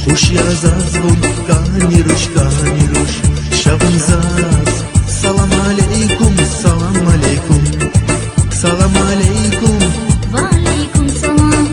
Hoş yazaz bu kaniruş şabınzaz. Salam aleykum, salam aleykum, salam aleykum. Ve aleykum salam.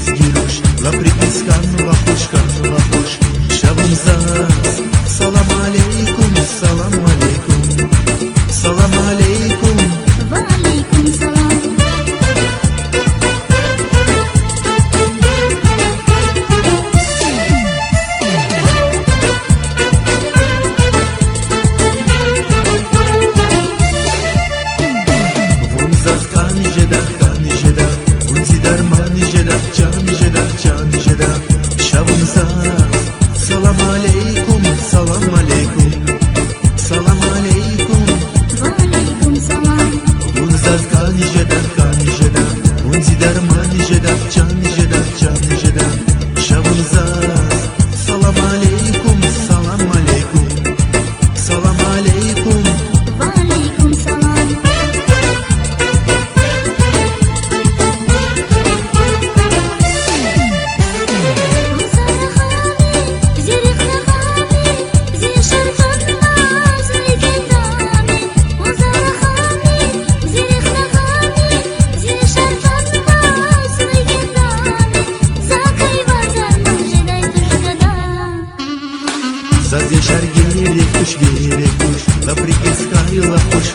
Giruş, la pripuskan, la hoş, şabınzaz. Salam aleykum, salam aleykum, salam aleykum. Ve aleykum salam. Vunzaz kanjeda, vunzi darman jeda, can jeda, şabınzaz. Salam aleykum, salam aleykum, salam aleykum. Ve aleykum salam. Vunzaz kanjeda, vunzi darman jeda, can jeda, şabınzaz. Salam aleykum, salam aleykum, salam aleykum. Ve aleykum salam. Заз яшар gerek kuş, la pripuskan, la hoş,